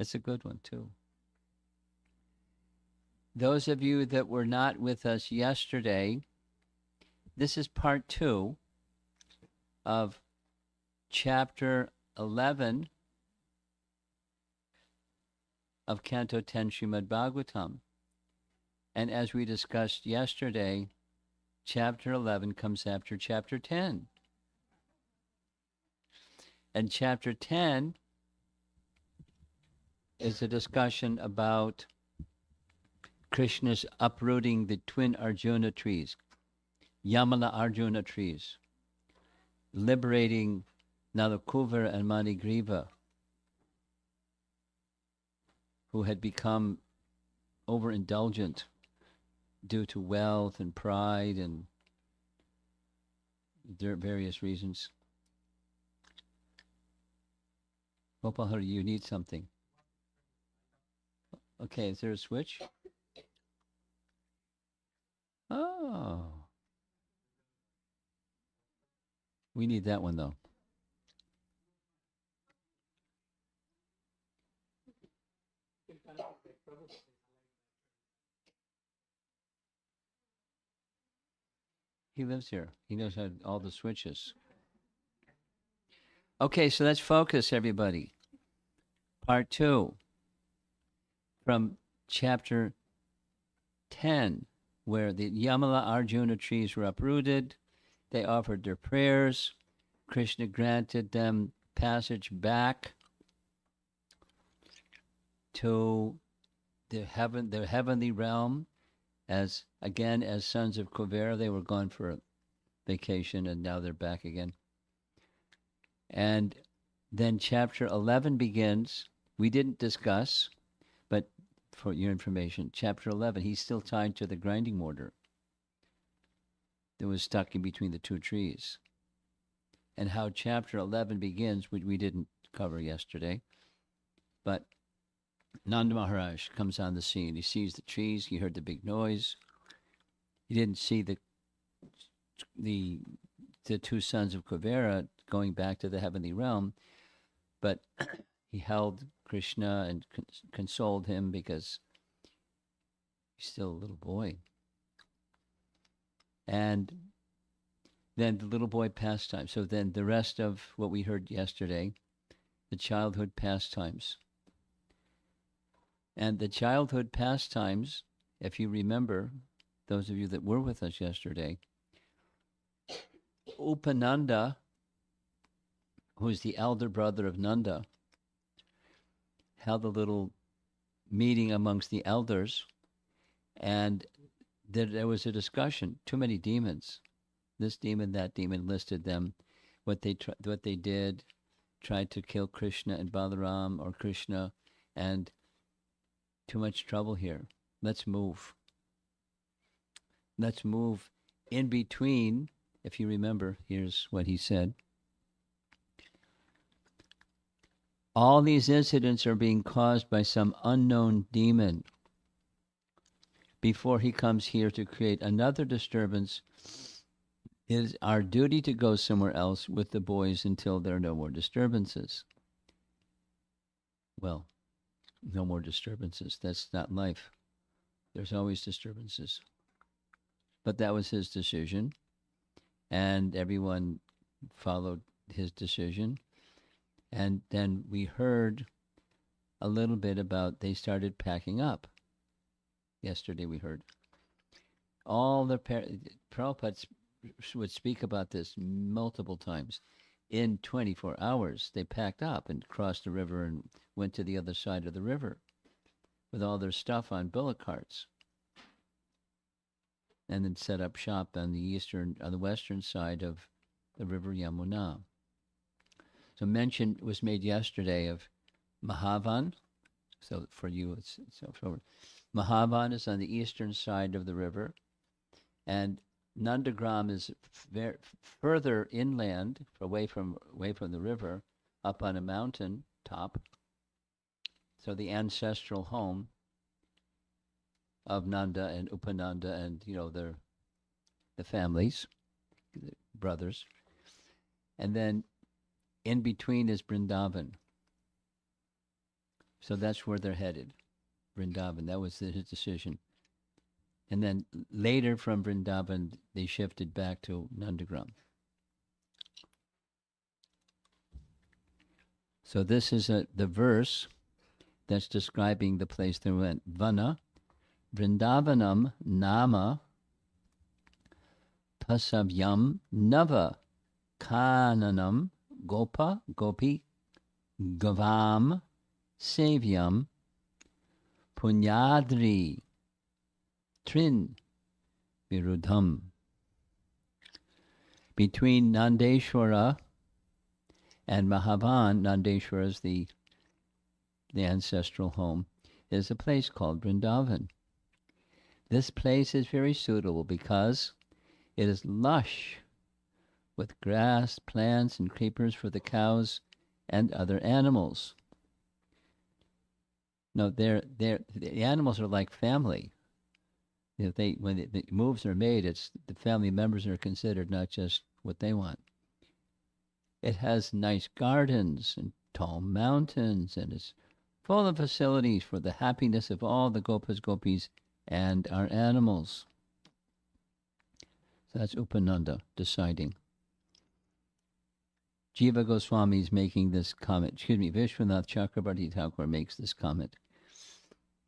It's a good one, too. Those of you that were not with us yesterday, this is part 2 of chapter 11 of Canto 10 Srimad Bhagavatam. And as we discussed yesterday, chapter 11 comes after chapter 10. And chapter 10 is a discussion about Krishna's uprooting the twin Arjuna trees, Yamala Arjuna trees, liberating Nalakuvar and Manigriva, who had become overindulgent due to wealth and pride and various reasons. Gopal, you need something. Okay, is there a switch? Oh. We need that one, though. He lives here. He knows how all the switches. Okay, so let's focus, everybody. Part 2 from chapter 10, where the Yamala Arjuna trees were uprooted. They offered their prayers. Krishna granted them passage back to the heavenly realm. As sons of Kuvera, they were gone for a vacation, and now they're back again. And then chapter 11 begins. We didn't discuss, but for your information, chapter 11, he's still tied to the grinding mortar that was stuck in between the two trees. And how chapter 11 begins, which we didn't cover yesterday. But Nanda Maharaj comes on the scene. He sees the trees. He heard the big noise. He didn't see the two sons of Kuvera going back to the heavenly realm, but he held Krishna and consoled him because he's still a little boy. And then the little boy pastime. So then the rest of what we heard yesterday, the childhood pastimes. And the childhood pastimes, if you remember, those of you that were with us yesterday, Upananda, who's the elder brother of Nanda, held a little meeting amongst the elders, and there was a discussion. Too many demons. This demon, that demon, listed them, what they did, tried to kill Krishna and Balaram, or Krishna, and too much trouble here. Let's move. Let's move in between. If you remember, here's what he said. All these incidents are being caused by some unknown demon. Before he comes here to create another disturbance, it is our duty to go somewhere else with the boys until there are no more disturbances. Well, no more disturbances. That's not life. There's always disturbances. But that was his decision, and everyone followed his decision. And then we heard a little bit about they started packing up. Yesterday we heard. All the Prabhupada would speak about this multiple times. In 24 hours, they packed up and crossed the river and went to the other side of the river with all their stuff on bullock carts, and then set up shop on the western side of the river Yamuna. So mention was made yesterday of Mahavan. So for you, it's over. Mahavan is on the eastern side of the river, and Nandagram is further inland, away from the river, up on a mountain top. So the ancestral home of Nanda and Upananda and the families, the brothers, and then in between is Vrindavan. So that's where they're headed, Vrindavan. That was his decision. And then later from Vrindavan, they shifted back to Nandagram. So this is the verse that's describing the place they went. Vana, Vrindavanam nama pasavyam nava kananam gopa gopi gavam savyam punyadri trin virudham. Between Nandeshwara and Mahavan, Nandeshwara is the ancestral home, is a place called Vrindavan. This place is very suitable because it is lush with grass, plants, and creepers for the cows and other animals. No, the animals are like family. If when the moves are made, it's the family members are considered, not just what they want. It has nice gardens and tall mountains, and it's full of facilities for the happiness of all the gopas, gopis, and our animals. So that's Upananda deciding. Jiva Goswami is making this comment. Vishwanath Chakrabarti Thakur makes this comment.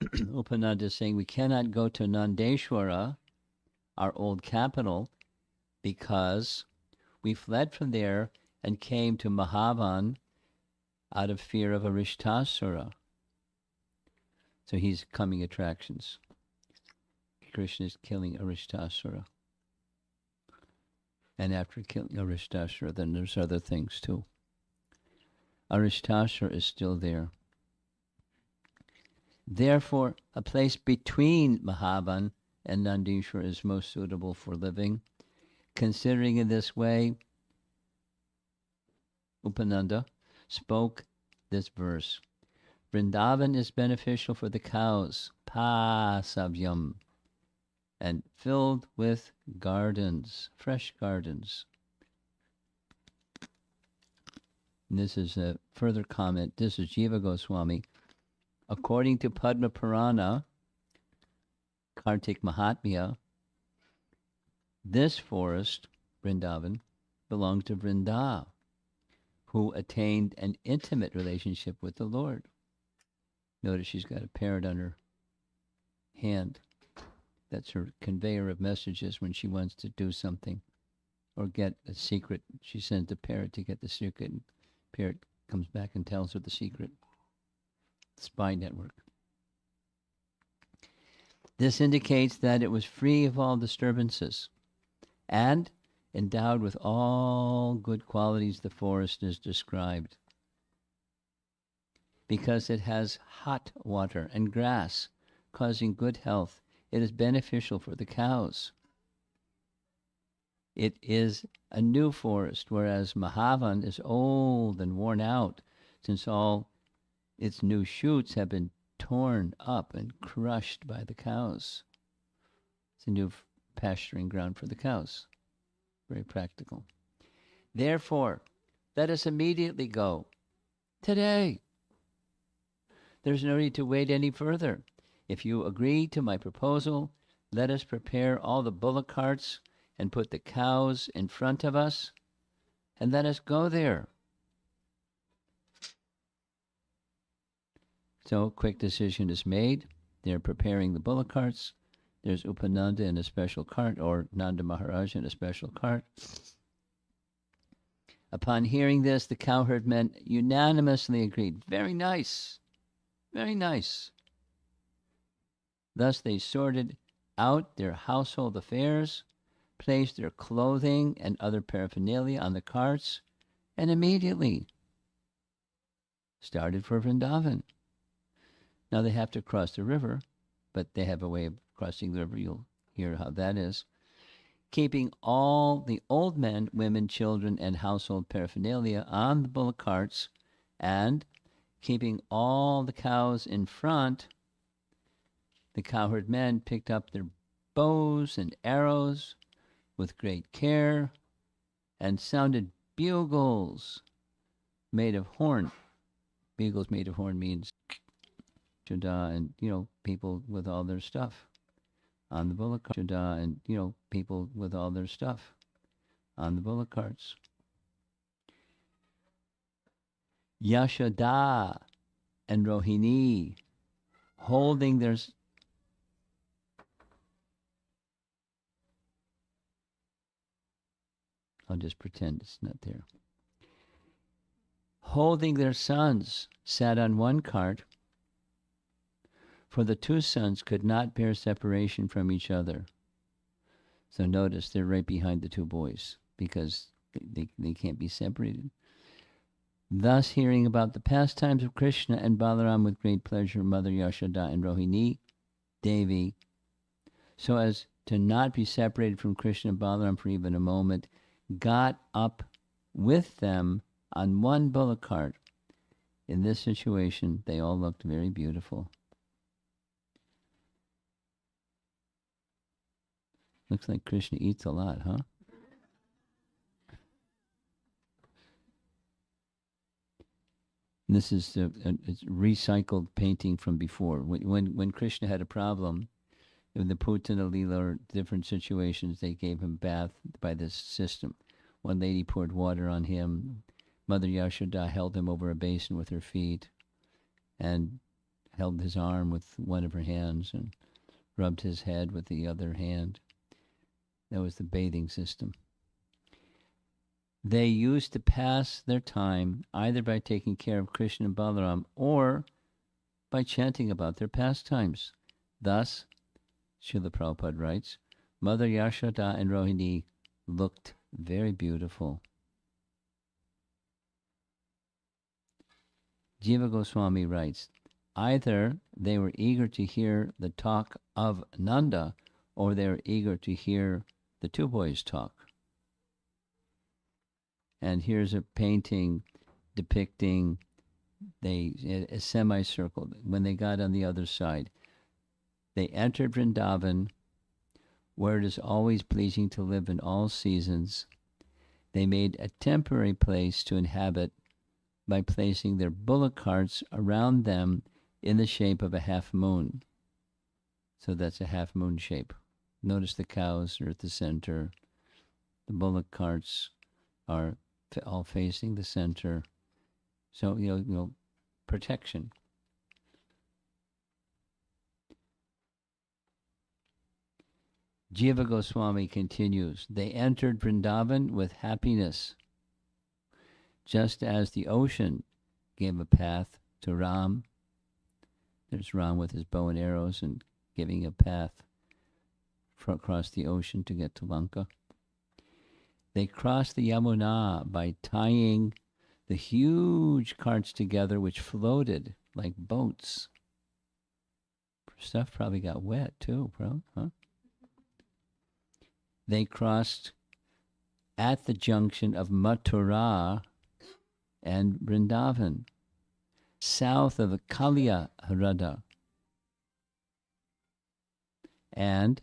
Upananda is saying we cannot go to Nandeshwara, our old capital, because we fled from there and came to Mahavan out of fear of Arishtasura. So he's coming attractions. Krishna is killing Arishtasura. And after killing Arishtasura, then there's other things too. Arishtasura is still there. Therefore, a place between Mahavan and Nandeshwara is most suitable for living. Considering in this way, Upananda spoke this verse. Vrindavan is beneficial for the cows, pasavyam, and filled with gardens, fresh gardens. And this is a further comment. This is Jiva Goswami. According to Padma Purana, Kartik Mahatmya, this forest, Vrindavan, belonged to Vrinda, who attained an intimate relationship with the Lord. Notice she's got a parrot on her hand. That's her conveyor of messages when she wants to do something or get a secret. She sends the parrot to get the secret, and the parrot comes back and tells her the secret. Spy network. This indicates that it was free of all disturbances and endowed with all good qualities the forest is described. Because it has hot water and grass, causing good health, it is beneficial for the cows. It is a new forest, whereas Mahavan is old and worn out, since all its new shoots have been torn up and crushed by the cows. It's a new pasturing ground for the cows. Very practical. Therefore, let us immediately go. Today. There's no need to wait any further. If you agree to my proposal, let us prepare all the bullock carts and put the cows in front of us, and let us go there. So, quick decision is made. They're preparing the bullock carts. There's Upananda in a special cart, or Nanda Maharaj in a special cart. Upon hearing this, the cowherd men unanimously agreed. Very nice. Very nice. Thus they sorted out their household affairs, placed their clothing and other paraphernalia on the carts, and immediately started for Vrindavan. Now they have to cross the river, but they have a way of crossing the river. You'll hear how that is. Keeping all the old men, women, children, and household paraphernalia on the bullock carts, and keeping all the cows in front, the cowherd men picked up their bows and arrows with great care and sounded bugles made of horn. Bugles made of horn means Yashoda, and people with all their stuff on the bullock cart. Yashoda, and people with all their stuff on the bullock carts. Yashoda and Rohini holding their I'll just pretend it's not there. Holding their sons sat on one cart, for the two sons could not bear separation from each other. So notice they're right behind the two boys because they can't be separated. Thus, hearing about the pastimes of Krishna and Balaram with great pleasure, Mother Yashoda and Rohini Devi, so as to not be separated from Krishna and Balaram for even a moment, got up with them on one bullock cart. In this situation, they all looked very beautiful. Looks like Krishna eats a lot, huh? This is a recycled painting from before. When Krishna had a problem, in the Putana Lila or different situations, they gave him bath by this system. One lady poured water on him. Mother Yashoda held him over a basin with her feet and held his arm with one of her hands and rubbed his head with the other hand. That was the bathing system. They used to pass their time either by taking care of Krishna and Balaram or by chanting about their pastimes. Thus, Srila Prabhupada writes, Mother Yashoda and Rohini looked very beautiful. Jiva Goswami writes, either they were eager to hear the talk of Nanda or they were eager to hear the two boys talk. And here's a painting depicting a semicircle. When they got on the other side, they entered Vrindavan, where it is always pleasing to live in all seasons. They made a temporary place to inhabit by placing their bullock carts around them in the shape of a half moon. So that's a half moon shape. Notice the cows are at the center. The bullock carts are all facing the center. So, protection. Jiva Goswami continues, they entered Vrindavan with happiness, just as the ocean gave a path to Ram. There's Ram with his bow and arrows and giving a path across the ocean to get to Lanka. They crossed the Yamuna by tying the huge carts together, which floated like boats. Stuff probably got wet too, huh? They crossed at the junction of Mathura and Vrindavan, south of the Kaliya Hrada, and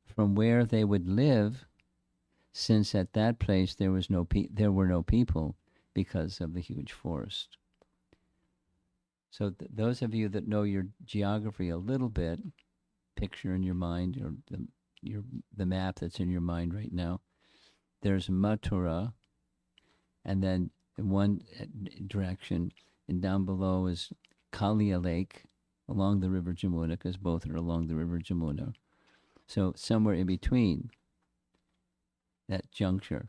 from where they would live, since at that place there were no people because of the huge forest. So those of you that know your geography a little bit, picture in your mind or the map that's in your mind right now. There's Mathura, and then in one direction and down below is Kaliya Lake along the river Jamuna, because both are along the river Jamuna. So somewhere in between that juncture,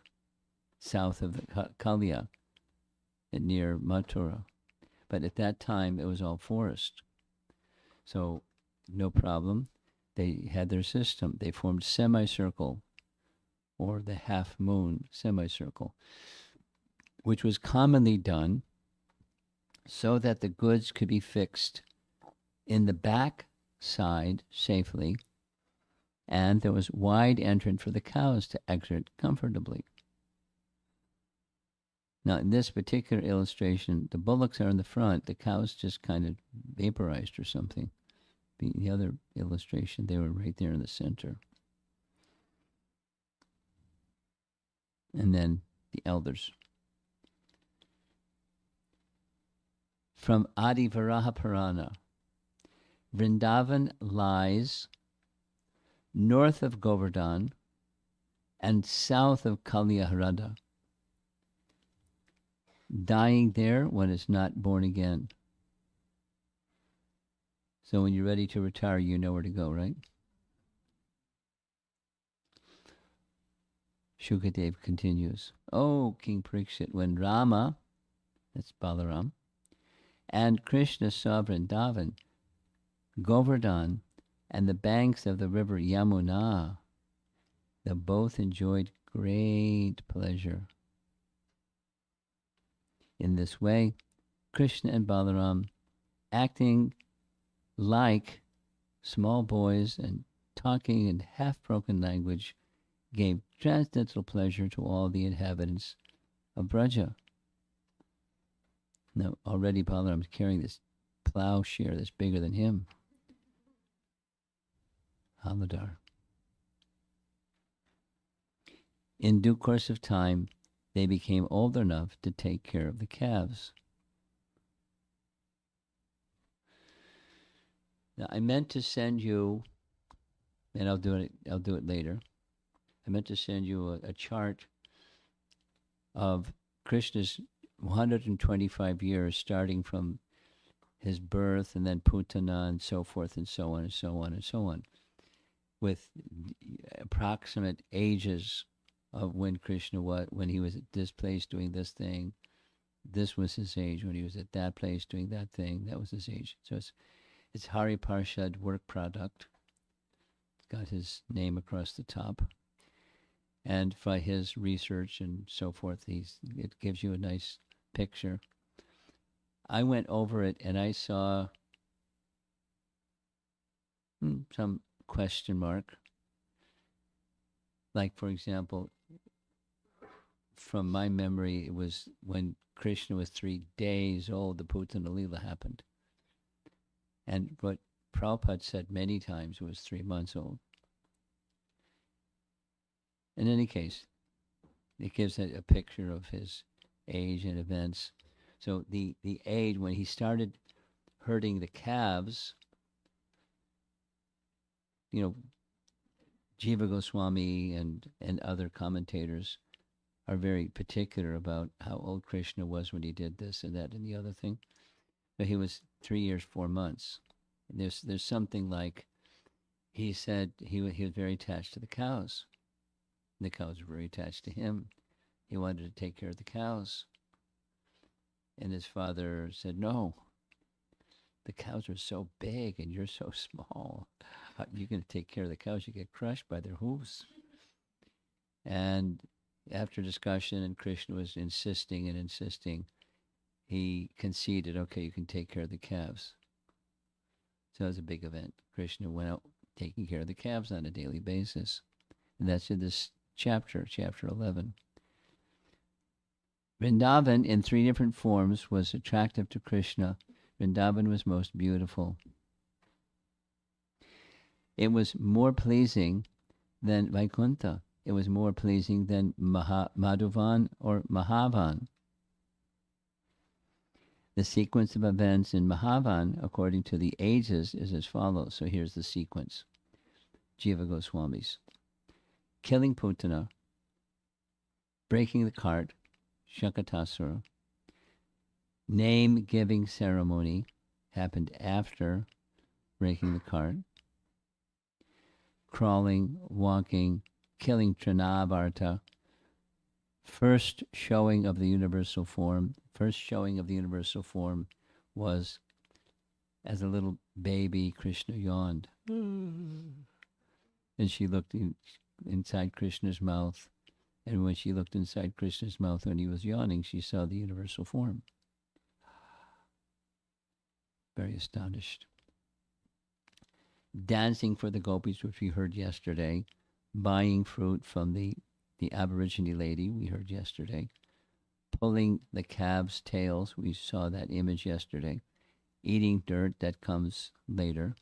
south of the Kaliya and near Mathura. But at that time, it was all forest. So no problem. They had their system. They formed semicircle, or the half moon semicircle, which was commonly done so that the goods could be fixed in the back side safely, and there was wide entrance for the cows to exit comfortably. Now, in this particular illustration, the bullocks are in the front, the cows just kind of vaporized or something. The other illustration, they were right there in the center. And then the elders. From Adi Varaha Purana, Vrindavan lies north of Govardhan and south of Kaliyahrada. Dying there, one is not born again. So when you're ready to retire, you know where to go, right? Shukadev continues, "Oh, King Parikshit, when Rama," that's Balaram, "and Krishna saw Vrindavan, Govardhan, and the banks of the river Yamuna, they both enjoyed great pleasure. In this way, Krishna and Balaram, acting like small boys and talking in half-broken language, gave transcendental pleasure to all the inhabitants of Vraja." Now, already Balaram's carrying this plowshare that's bigger than him. Haladar. In due course of time, they became old enough to take care of the calves. Now, I meant to send you, and I'll do it later. I meant to send you a chart of Krishna's 125 years, starting from his birth and then Putana and so forth and so on and so on and so on, with approximate ages of when Krishna was, when he was at this place doing this thing. This was his age when he was at that place doing that thing. That was his age. So it's Hari Parshad work product. It's got his name across the top. And by his research and so forth, it gives you a nice picture. I went over it and I saw some question mark. Like, for example, from my memory, it was when Krishna was 3 days old, the Putana Lila happened. And what Prabhupada said many times was 3 months old. In any case, it gives a picture of his age and events. So the age, when he started herding the calves, Jiva Goswami and other commentators are very particular about how old Krishna was when he did this and that and the other thing. But he was 3 years, 4 months. And there's something like, he said he was very attached to the cows. The cows were very attached to him. He wanted to take care of the cows. And his father said, "No, the cows are so big and you're so small. How you're going to take care of the cows? You get crushed by their hooves." And after discussion, and Krishna was insisting and insisting, he conceded, "Okay, you can take care of the calves." So it was a big event. Krishna went out taking care of the calves on a daily basis. And that's in this chapter 11. Vrindavan, in 3 different forms, was attractive to Krishna. Vrindavan was most beautiful. It was more pleasing than Vaikuntha. It was more pleasing than Madhuvan or Mahavan. The sequence of events in Mahavan, according to the ages, is as follows. So here's the sequence. Jiva Goswami's. Killing Putana, breaking the cart, Shakatasura. Name-giving ceremony happened after breaking the cart. Crawling, walking, killing Trinavarta. First showing of the universal form. First showing of the universal form was as a little baby, Krishna yawned. And she looked inside Krishna's mouth. And when she looked inside Krishna's mouth when he was yawning, she saw the universal form. Very astonished. Dancing for the gopis, which we heard yesterday. Buying fruit from the Aborigine lady, we heard yesterday. Pulling the calves' tails, we saw that image yesterday. Eating dirt, that comes later.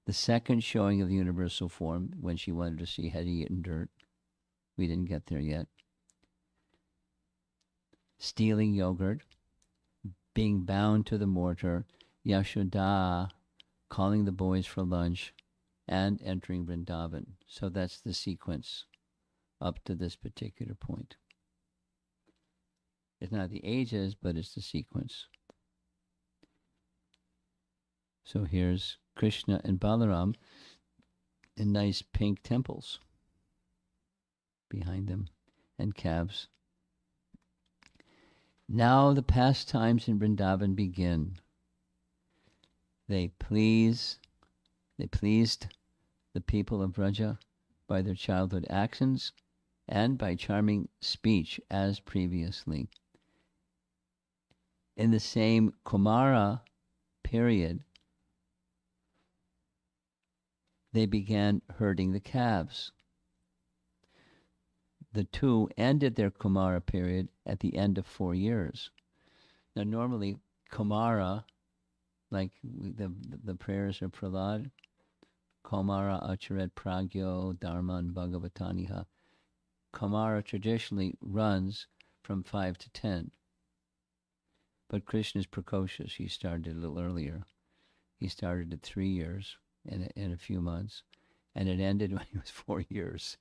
The second showing of the universal form, when she wanted to see had he eaten dirt. We didn't get there yet. Stealing yogurt. Being bound to the mortar. Yashoda calling the boys for lunch, and entering Vrindavan. So that's the sequence up to this particular point. It's not the ages, but it's the sequence. So here's Krishna and Balaram in nice pink temples behind them and calves. Now the pastimes in Vrindavan begin. They pleased the people of Vraja by their childhood actions and by charming speech as previously. In the same Kumara period, they began herding the calves. The two ended their Kumara period at the end of 4 years. Now, normally, Kumara, like the prayers of Prahlad, Kumara Acharet Pragyo Dharman Bhagavataniha, Kumara traditionally runs from 5 to 10. But Krishna is precocious. He started a little earlier. He started at 3 years in a few months, and it ended when he was 4 years.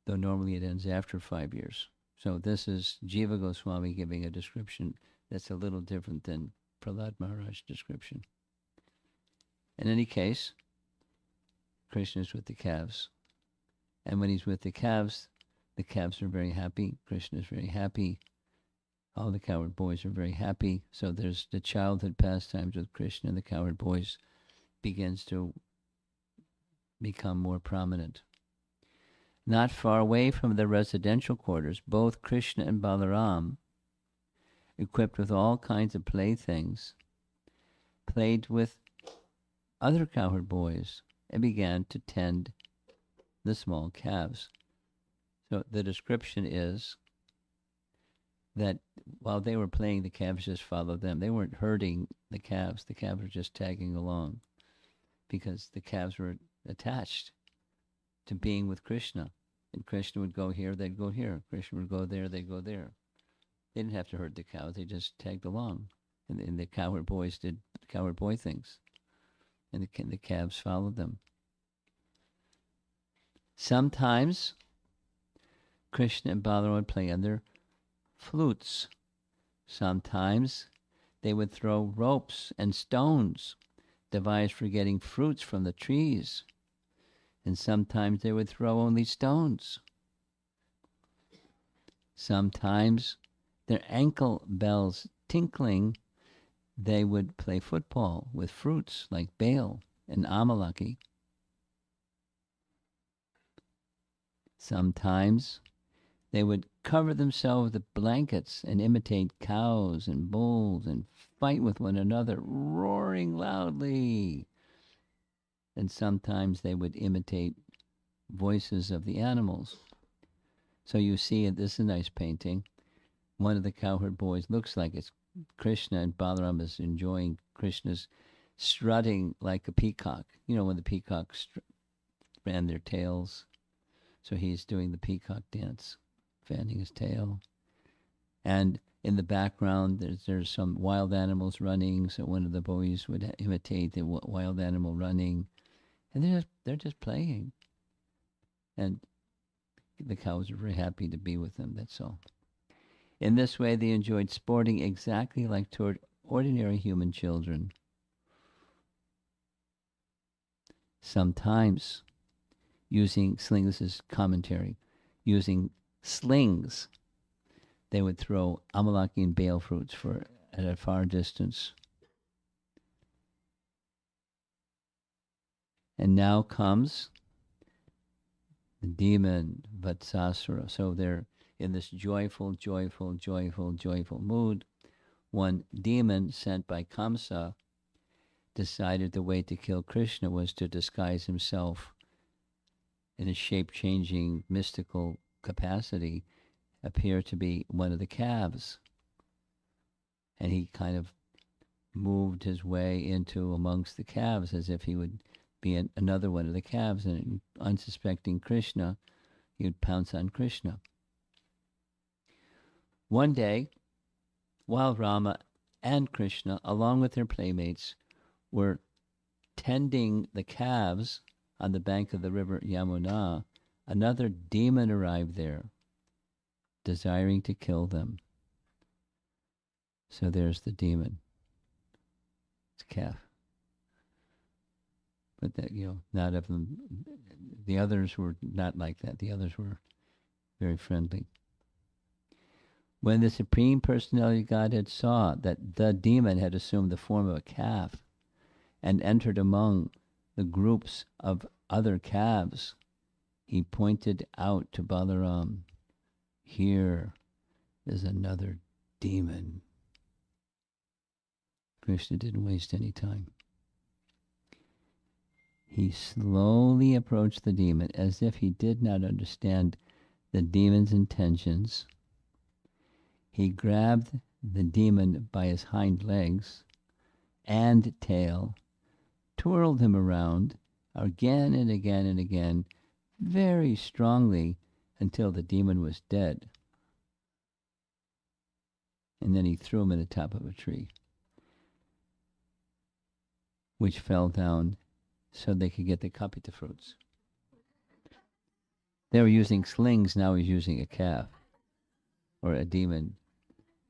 Though normally it ends after 5 years. So this is Jiva Goswami giving a description that's a little different than Prahlad Maharaj's description. In any case, Krishna is with the calves. And when he's with the calves are very happy. Krishna is very happy. All the cowherd boys are very happy. So there's the childhood pastimes with Krishna and the cowherd boys begins to become more prominent. Not far away from the residential quarters, both Krishna and Balaram, equipped with all kinds of playthings, played with other cowherd boys and began to tend the small calves. So the description is that while they were playing, the calves just followed them. They weren't herding the calves. The calves were just tagging along because the calves were attached to being with Krishna. And Krishna would go here, they'd go here. Krishna would go there, they'd go there. They didn't have to herd the cows, they just tagged along. And the cowherd boys did cowherd boy things. And the calves followed them. Sometimes Krishna and Balaram would play on their flutes. Sometimes they would throw ropes and stones devised for getting fruits from the trees. And sometimes they would throw only stones. Sometimes, their ankle bells tinkling, they would play football with fruits like bale and amalaki. Sometimes, they would cover themselves with blankets and imitate cows and bulls and fight with one another, roaring loudly. And sometimes they would imitate voices of the animals. So you see, this is a nice painting. One of the cowherd boys looks like it's Krishna, and Balaram is enjoying Krishna's strutting like a peacock. You know, when the peacocks ran their tails. So he's doing the peacock dance, fanning his tail. And in the background, there's some wild animals running. So one of the boys would imitate the wild animal running. And they're just playing. And the cows are very happy to be with them, that's all. In this way, they enjoyed sporting exactly like toward ordinary human children. Sometimes, using slings, this is commentary, using slings, they would throw amalaki and bale fruits at a far distance. And now comes the demon Vatsasura. So they're in this joyful mood. One demon sent by Kamsa decided the way to kill Krishna was to disguise himself in a shape-changing mystical capacity, appear to be one of the calves. And he kind of moved his way into amongst the calves as if he would be another one of the calves, and unsuspecting Krishna, he would pounce on Krishna. One day, while Rama and Krishna, along with their playmates, were tending the calves on the bank of the river Yamuna, another demon arrived there, desiring to kill them. So there's the demon. It's a calf. But that, not of them. The others were not like that. The others were very friendly. When the Supreme Personality of Godhead saw that the demon had assumed the form of a calf and entered among the groups of other calves, he pointed out to Balaram, "Here is another demon." Krishna didn't waste any time. He slowly approached the demon as if he did not understand the demon's intentions. He grabbed the demon by his hind legs and tail, twirled him around again and again and again, very strongly, until the demon was dead. And then he threw him in the top of a tree, which fell down so they could get the kapita fruits. They were using slings, now he's using a calf, or a demon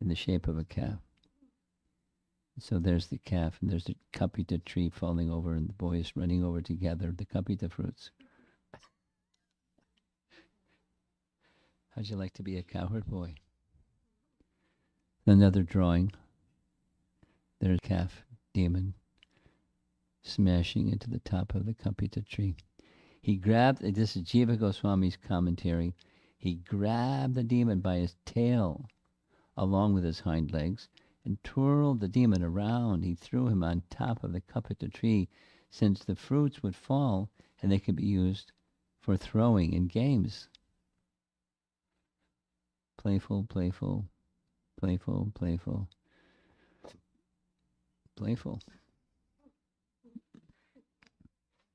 in the shape of a calf. So there's the calf, and there's the kapita tree falling over, and the boys running over to gather the kapita fruits. How'd you like to be a cowherd boy? Another drawing. There's a calf demon smashing into the top of the kapita tree. He grabbed, this is Jiva Goswami's commentary, he grabbed the demon by his tail along with his hind legs and twirled the demon around. He threw him on top of the kapita tree, since the fruits would fall and they could be used for throwing in games. Playful, playful, playful, playful, playful.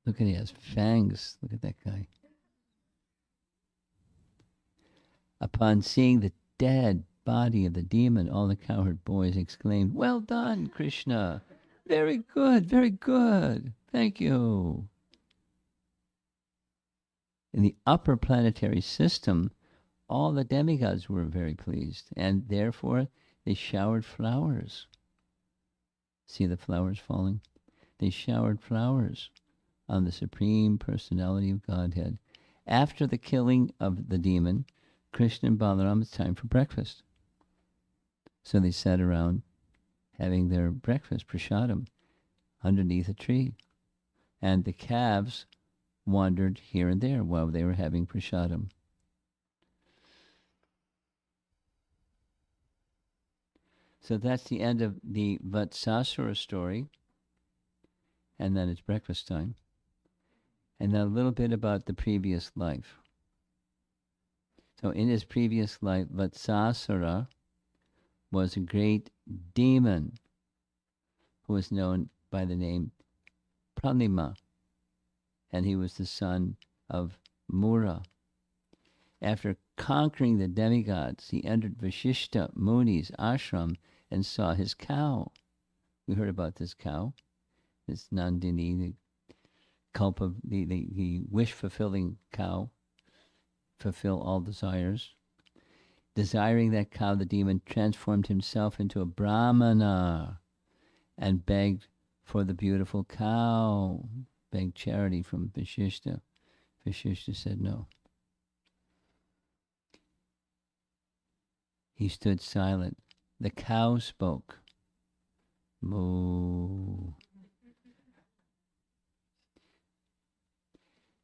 Look at, he has fangs. Look at that guy. Upon seeing the dead body of the demon, all the cowherd boys exclaimed, "Well done, Krishna! Very good, very good. Thank you." In the upper planetary system, all the demigods were very pleased, and therefore they showered flowers. See the flowers falling? They showered flowers on the Supreme Personality of Godhead. After the killing of the demon, Krishna and Balaram, it's time for breakfast. So they sat around having their breakfast, prasadam, underneath a tree. And the calves wandered here and there while they were having prasadam. So that's the end of the Vatsasura story. And then it's breakfast time. And then a little bit about the previous life. So in his previous life, Vatsasura was a great demon who was known by the name Pranima. And he was the son of Mura. After conquering the demigods, he entered Vashishta Muni's ashram and saw his cow. We heard about this cow, this Nandini, the the wish-fulfilling cow, fulfill all desires. Desiring that cow, the demon transformed himself into a brahmana and begged for the beautiful cow, begged charity from Vashishta. Vashishta said no. He stood silent. The cow spoke. Moo.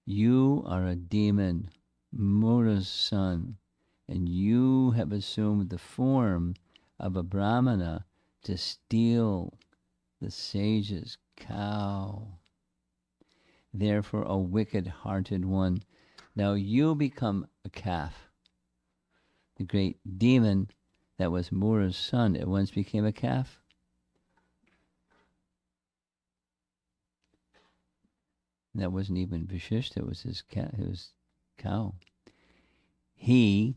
You are a demon, Mura's son, and you have assumed the form of a brahmana to steal the sage's cow. Therefore, O wicked-hearted one, now you become a calf. The great demon that was Mura's son at once became a calf. That wasn't even Vashishta, it was his cow. He,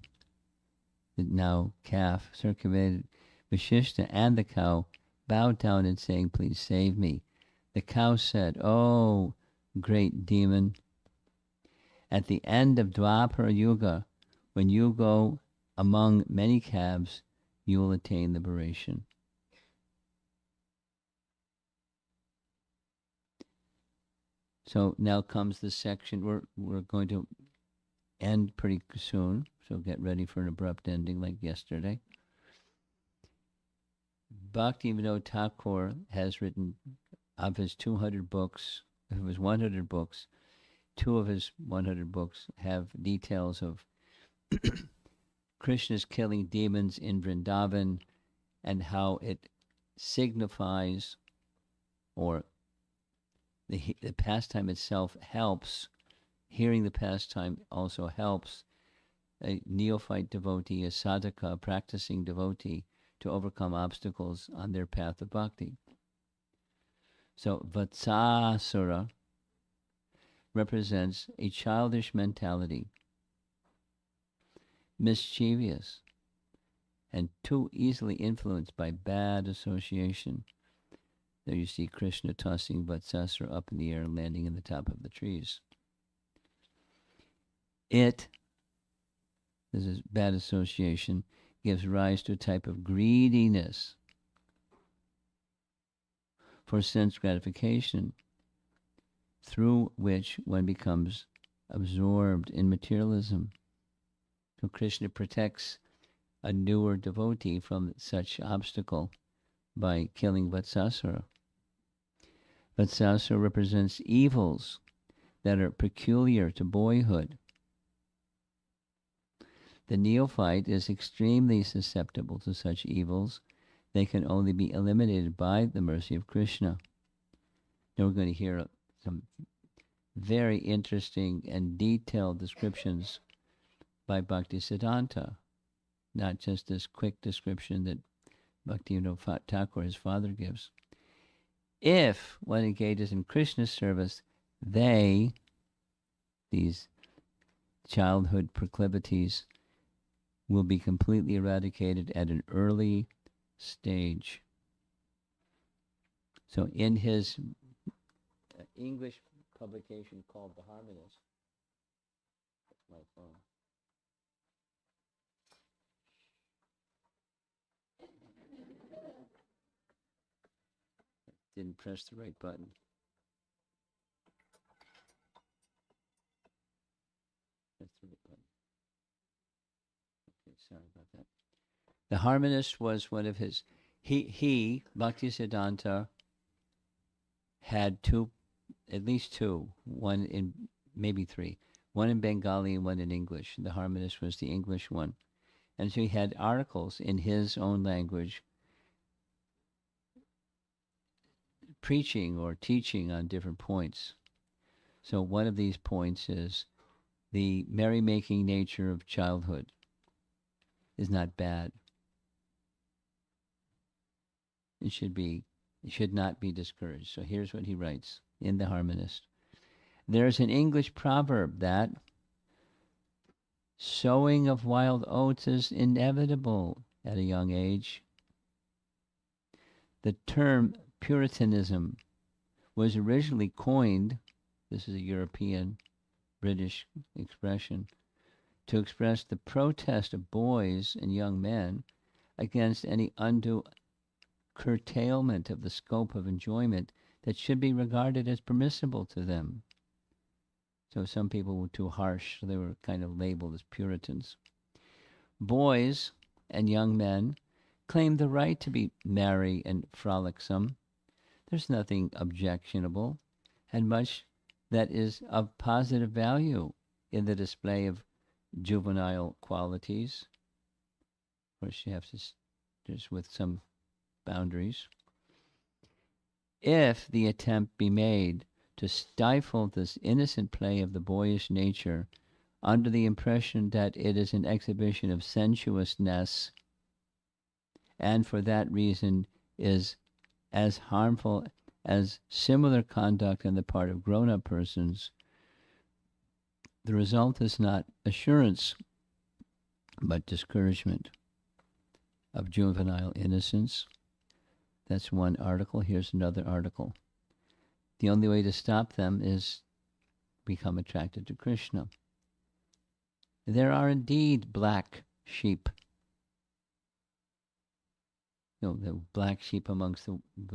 the now calf, circumvented Vashishta and the cow, bowed down and saying, "Please save me." The cow said, "Oh, great demon, at the end of Dwapara Yuga, when you go among many calves, you will attain liberation." So now comes the section. We're going to end pretty soon, so get ready for an abrupt ending like yesterday. Bhaktivinoda Thakur has written, of his 200 books, of his 100 books, two of his 100 books have details of Krishna's killing demons in Vrindavan and how it signifies, or the pastime itself helps. Hearing the pastime also helps a neophyte devotee, a sadhaka, a practicing devotee, to overcome obstacles on their path of bhakti. So Vatsasura represents a childish mentality, mischievous, and too easily influenced by bad association. There you see Krishna tossing Vatsasura up in the air and landing in the top of the trees. This is bad association, gives rise to a type of greediness for sense gratification, through which one becomes absorbed in materialism. So Krishna protects a newer devotee from such obstacle by killing Vatsasura. Vatsasura represents evils that are peculiar to boyhood. The neophyte is extremely susceptible to such evils. They can only be eliminated by the mercy of Krishna. Now we're going to hear some very interesting and detailed descriptions by Bhaktisiddhanta, not just this quick description that Bhaktivinoda Thakur, his father, gives. If one engages in Krishna's service, these childhood proclivities, will be completely eradicated at an early stage. So in his English publication called The Harmonist, my phone. Didn't press the right button. That's the right button. Okay, sorry about that. The Harmonist was one of his. He Bhaktisiddhanta, had at least two, one in, maybe three, one in Bengali and one in English. The Harmonist was the English one. And so he had articles in his own language preaching or teaching on different points. So one of these points is the merrymaking nature of childhood is not bad. It should not be discouraged. So here's what he writes in The Harmonist. There's an English proverb that sowing of wild oats is inevitable at a young age. The term Puritanism was originally coined, this is a European, British expression, to express the protest of boys and young men against any undue curtailment of the scope of enjoyment that should be regarded as permissible to them. So some people were too harsh, so they were kind of labeled as Puritans. Boys and young men claim the right to be merry and frolicsome. There's nothing objectionable, and much that is of positive value in the display of juvenile qualities. Of course, you have to just with some boundaries. If the attempt be made to stifle this innocent play of the boyish nature under the impression that it is an exhibition of sensuousness, and for that reason is as harmful as similar conduct on the part of grown-up persons, the result is not assurance, but discouragement of juvenile innocence. That's one article. Here's another article. The only way to stop them is become attracted to Krishna. There are indeed black sheep. The black sheep amongst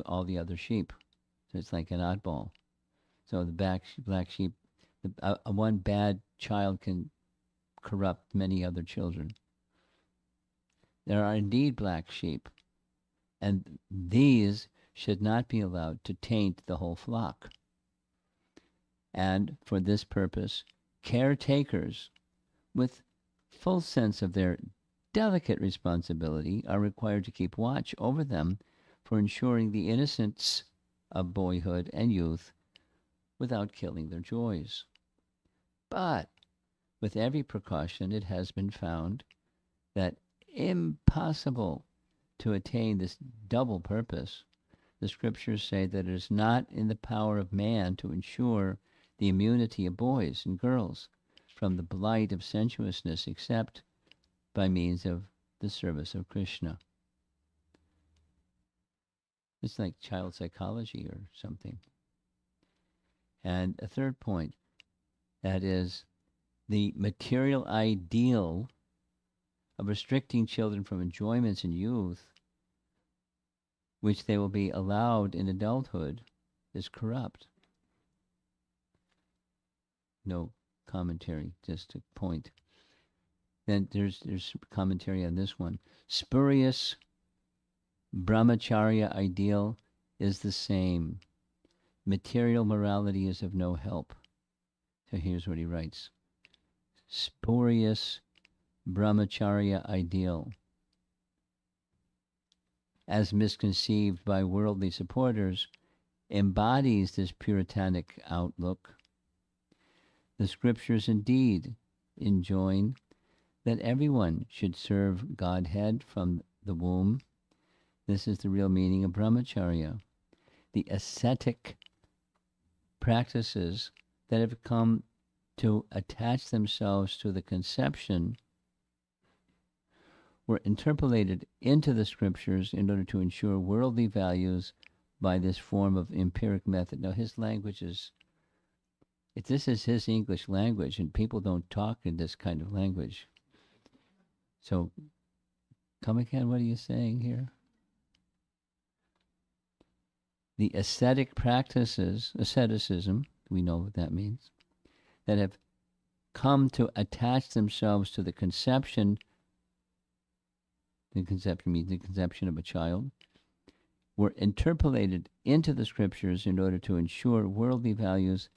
all the other sheep. So it's like an oddball. So the black sheep, one bad child can corrupt many other children. There are indeed black sheep, and these should not be allowed to taint the whole flock. And for this purpose, caretakers with full sense of their delicate responsibility are required to keep watch over them for ensuring the innocence of boyhood and youth without killing their joys. But with every precaution, it has been found that impossible to attain this double purpose. The scriptures say that it is not in the power of man to ensure the immunity of boys and girls from the blight of sensuousness except by means of the service of Krishna. It's like child psychology or something. And a third point, that is the material ideal of restricting children from enjoyments in youth, which they will be allowed in adulthood, is corrupt. No commentary, just a point. Then there's commentary on this one. Spurious brahmacharya ideal is the same. Material morality is of no help. So here's what he writes. Spurious brahmacharya ideal, as misconceived by worldly supporters, embodies this puritanic outlook. The scriptures indeed enjoin that everyone should serve Godhead from the womb. This is the real meaning of brahmacharya. The ascetic practices that have come to attach themselves to the conception were interpolated into the scriptures in order to ensure worldly values by this form of empiric method. Now his language is, this is his English language, and people don't talk in this kind of language. So, come again, what are you saying here? The ascetic practices, asceticism, we know what that means, that have come to attach themselves to the conception means the conception of a child, were interpolated into the scriptures in order to ensure worldly values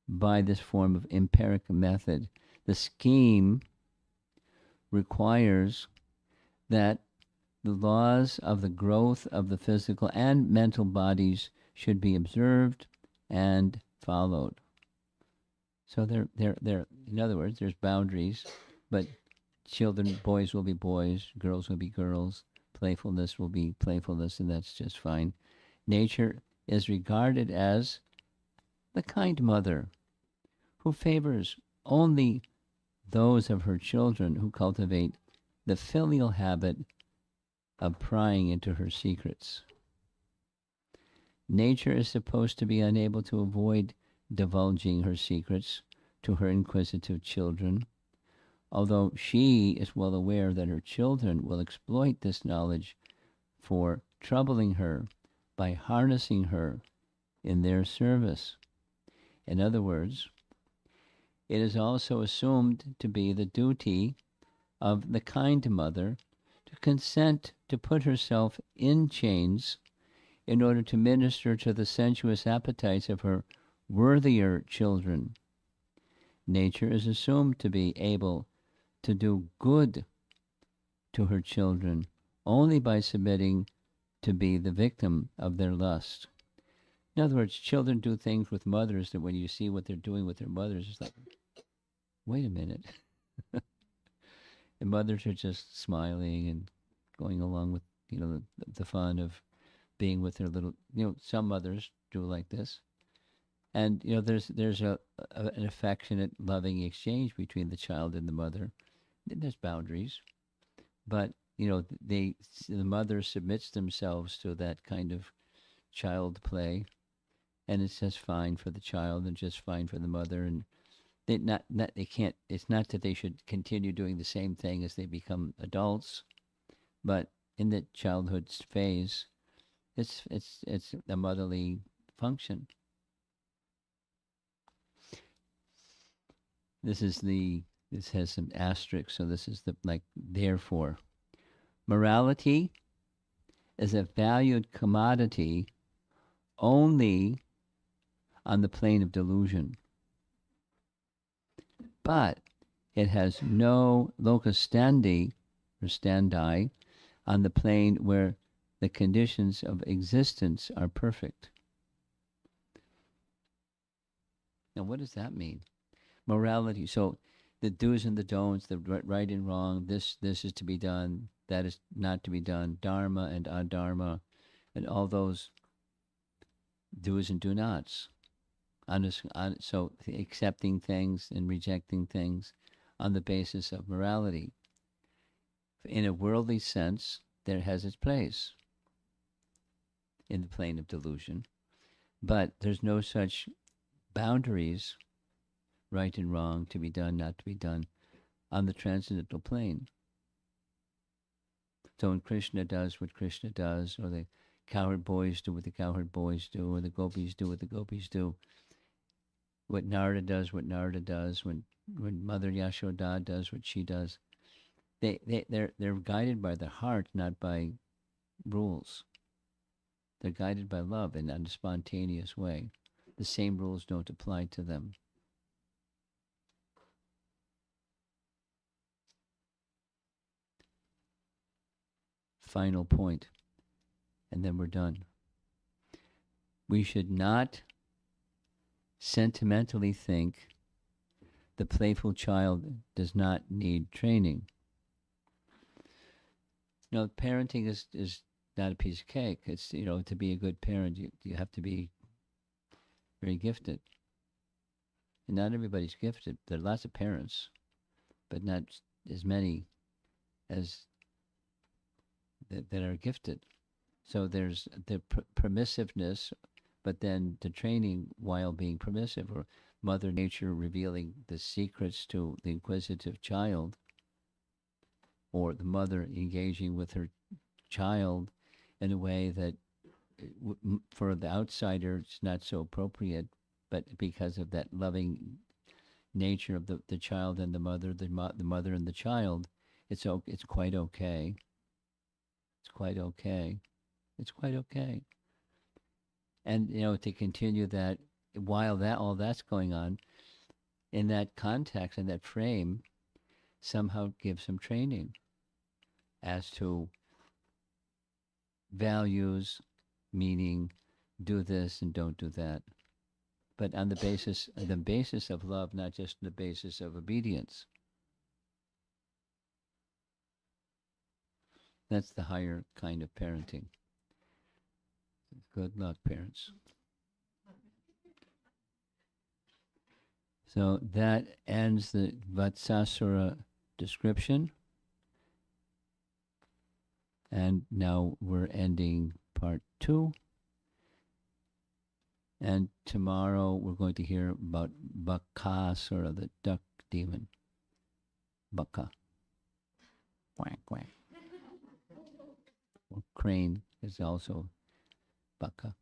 by this form of empiric method. The scheme requires that the laws of the growth of the physical and mental bodies should be observed and followed. So they're in other words, there's boundaries, but children, boys will be boys, girls will be girls, playfulness will be playfulness, and that's just fine. Nature is regarded as the kind mother who favors only those of her children who cultivate the filial habit of prying into her secrets. Nature is supposed to be unable to avoid divulging her secrets to her inquisitive children, although she is well aware that her children will exploit this knowledge for troubling her by harnessing her in their service. In other words, it is also assumed to be the duty of the kind mother to consent to put herself in chains in order to minister to the sensuous appetites of her worthier children. Nature is assumed to be able to do good to her children only by submitting to be the victim of their lust. In other words, children do things with mothers that when you see what they're doing with their mothers, it's like, wait a minute. And mothers are just smiling and going along with, the fun of being with their little, some mothers do like this. And, there's an affectionate, loving exchange between the child and the mother. There's boundaries. But, the mother submits themselves to that kind of child play. and it's just fine for the child and just fine for the mother, and they can't. It's not that they should continue doing the same thing as they become adults, but in the childhood phase, it's a motherly function. This has some asterisks, so this is the like therefore. Morality is a valued commodity only on the plane of delusion, but it has no locus standi or standi on the plane where the conditions of existence are perfect. Now, what does that mean? Morality. So, the do's and the don'ts, the right and wrong. This is to be done. That is not to be done. Dharma and adharma, and all those do's and do nots. So accepting things and rejecting things on the basis of morality. In a worldly sense, there has its place in the plane of delusion, but there's no such boundaries, right and wrong, to be done, not to be done, on the transcendental plane. So when Krishna does what Krishna does, or the cowherd boys do what the cowherd boys do, or the gopis do what the gopis do, what Narada does, when Mother Yashoda does what she does, they're guided by the heart, not by rules. They're guided by love and in a spontaneous way. The same rules don't apply to them. Final point, and then we're done. We should not sentimentally think the playful child does not need training. Parenting is not a piece of cake. It's, to be a good parent, you have to be very gifted. And not everybody's gifted. There are lots of parents, but not as many as that are gifted. So there's the permissiveness, but then the training while being permissive, or Mother Nature revealing the secrets to the inquisitive child, or the mother engaging with her child in a way that for the outsider it's not so appropriate, but because of that loving nature of the child and the mother, the mother and the child, it's quite okay. It's quite okay. It's quite okay. And to continue that while all that's going on, in that context, in that frame, somehow give some training as to values, meaning do this and don't do that, but on the basis of love, not just the basis of obedience. That's the higher kind of parenting. Good luck, parents. So that ends the Vatsasura description. And now we're ending part 2. And tomorrow we're going to hear about Bakasura, the duck demon. Baka. Quack, quack. Or crane is also Baka.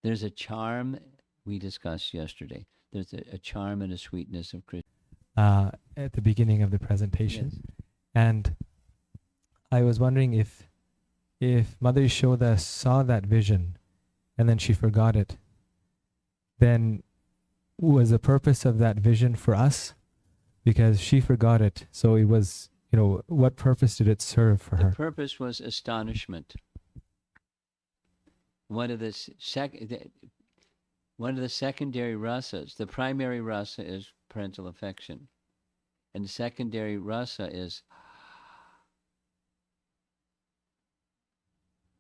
There's a charm we discussed yesterday. There's a charm and a sweetness of Krishna. At the beginning of the presentation. Yes. And I was wondering if Mother Yashoda saw that vision and then she forgot it, then was the purpose of that vision for us? Because she forgot it, so it was, what purpose did it serve for her? The purpose was astonishment. One of the secondary rasas, the primary rasa is parental affection, and the secondary rasa is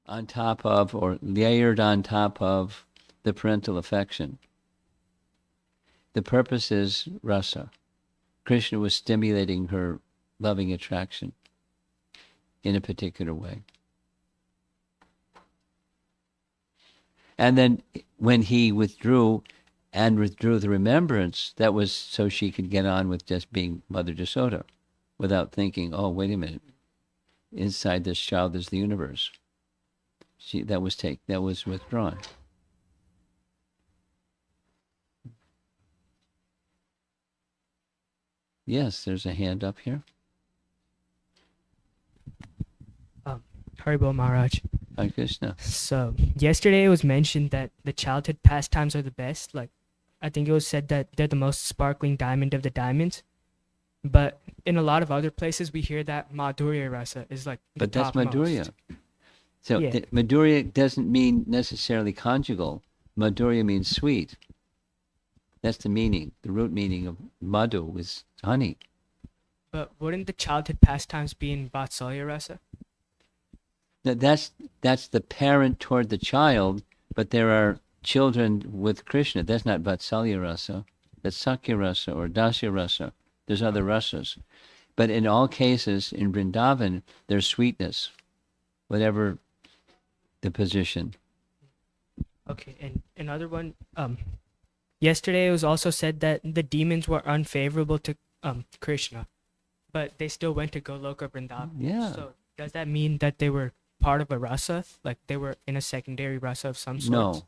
on top of, or layered on top of, the parental affection. The purpose is rasa. Krishna was stimulating her loving attraction. in a particular way. And then when he withdrew the remembrance, that was so she could get on with just being Mother Jasoda without thinking, oh, wait a minute, inside this child is the universe. That was withdrawn. Yes, there's a hand up here. Haribol Maharaj. Hare Krishna. So yesterday it was mentioned that the childhood pastimes are the best. Like, I think it was said that they're the most sparkling diamond of the diamonds. But in a lot of other places, we hear that Madhurya Rasa is like the But that's topmost. Madhurya. So Yeah. Madhurya doesn't mean necessarily conjugal. Madhurya means sweet. That's the meaning. The root meaning of madhu is honey. But wouldn't the childhood pastimes be in Vatsalya Rasa? That's the parent toward the child, but there are children with Krishna. That's not Vatsalya Rasa. That's Sakya Rasa or Dasya Rasa. There's other rasas. But in all cases, in Vrindavan, there's sweetness, whatever the position. Okay, and another one. Yesterday it was also said that the demons were unfavorable to Krishna, but they still went to Goloka Vrindavan. Yeah. So does that mean that they were part of a rasa, like they were in a secondary rasa of some sort? No,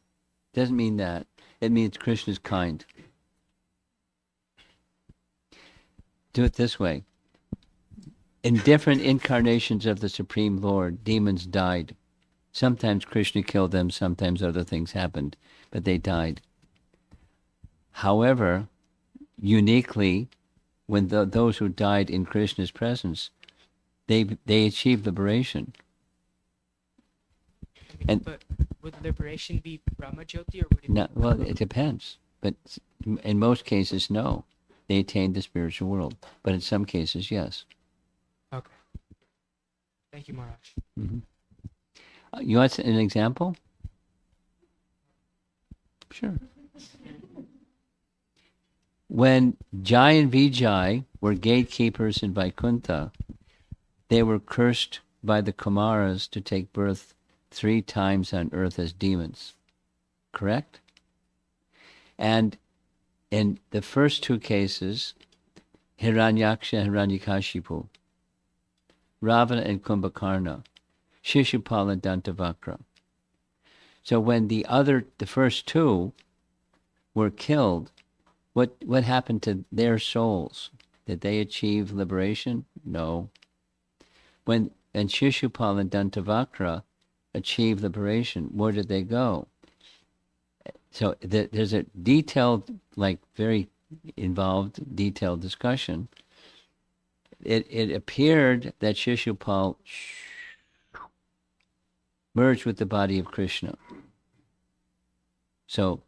doesn't mean that. It means Krishna's kind. Do it this way. In different incarnations of the Supreme Lord, demons died. Sometimes Krishna killed them, sometimes other things happened, but they died. However, uniquely, when those who died in Krishna's presence, they achieved liberation. And but would liberation be Brahma Jyoti or would it be well, it depends. But in most cases, no. They attained the spiritual world. But in some cases, yes. Okay. Thank you, Maharaj. Mm-hmm. You want an example? Sure. When Jai and Vijay were gatekeepers in Vaikuntha, they were cursed by the Kumaras to take birth 3 times on earth as demons. Correct? And in the first 2 cases, Hiranyaksha and Hiranyakashipu, Ravana and Kumbhakarna, Shishupala and Dantavakra. So when the first 2 were killed, what happened to their souls? Did they achieve liberation? No. And Shishupala and Dantavakra achieved liberation, where did they go? So there's a detailed, very involved, detailed discussion. It appeared that Shishupal merged with the body of Krishna. So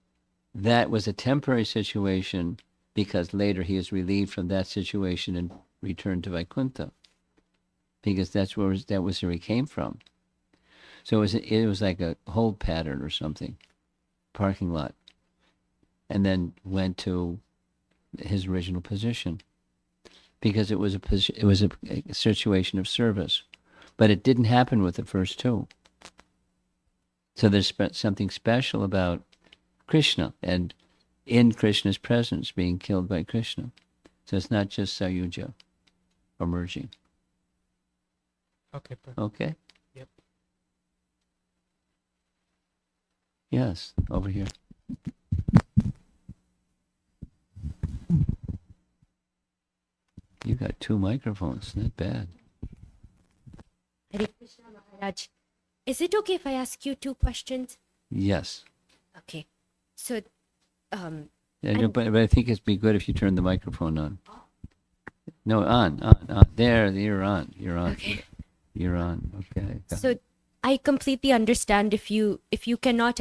that was a temporary situation because later he is relieved from that situation and returned to Vaikuntha, because that was where he came from. So it was like a hold pattern or something, parking lot, and then went to his original position because it was a situation of service, but it didn't happen with the first 2. So there's something special about Krishna and in Krishna's presence being killed by Krishna. So it's not just Sayuja or merging. Okay, perfect. Okay? Yep. Yes, over here. You got 2 microphones, not bad. Hare Krishna Maharaj. Is it okay if I ask you 2 questions? Yes. Okay. So, But I think it'd be good if you turn the microphone on. No, on. There, you're on. okay. You're on. Okay. So I completely understand if you're not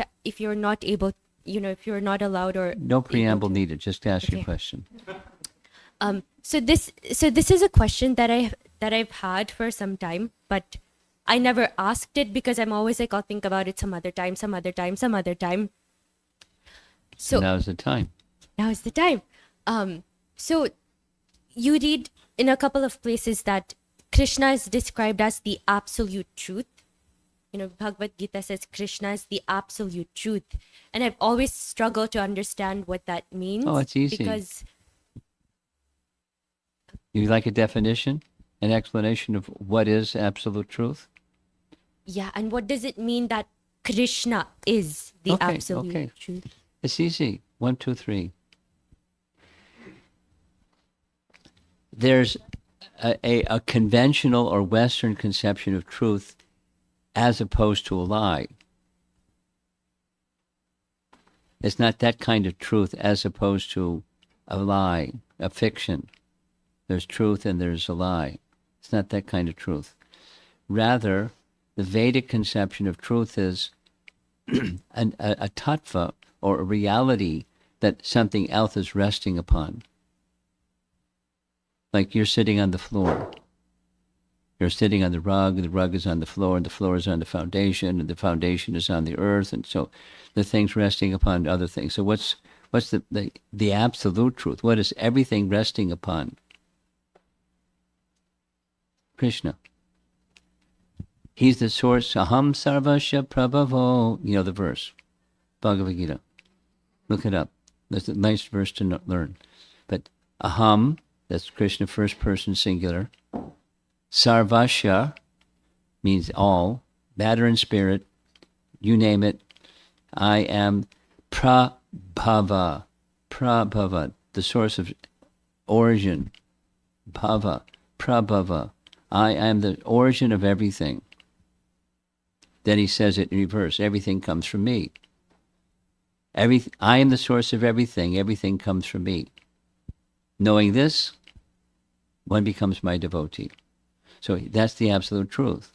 able, if you're not allowed or No preamble able to. needed. Just ask your Okay. question. So this is a question that I've had for some time, but I never asked it because I'm always like, I'll think about it some other time. So Now's the time. now is the time. So you read in a couple of places that Krishna is described as the absolute truth. You know, Bhagavad Gita says Krishna is the absolute truth. And I've always struggled to understand what that means. Oh, it's easy. Because, You like a definition, an explanation of what is absolute truth? yeah, and what does it mean that Krishna is the Okay, absolute okay. truth? It's easy. 1, 2, 3. There's a conventional or Western conception of truth as opposed to a lie. It's not that kind of truth as opposed to a lie, a fiction. There's truth and there's a lie. It's not that kind of truth. Rather, the Vedic conception of truth is a tattva, or a reality that something else is resting upon. Like you're sitting on the floor. You're sitting on the rug is on the floor, and the floor is on the foundation, and the foundation is on the earth, and so the thing's resting upon other things. So what's the absolute truth? What is everything resting upon? Krishna. He's the source. Aham sarvasya prabhavo. You know the verse. Bhagavad Gita. Look it up. That's a nice verse to learn. But aham, that's Krishna, first person singular. Sarvasya means all, matter and spirit, you name it. I am prabhava, the source of origin. Bhava, prabhava. I am the origin of everything. Then he says it in reverse. Everything comes from me. I am the source of everything. Everything comes from me. Knowing this, one becomes my devotee. So that's the absolute truth.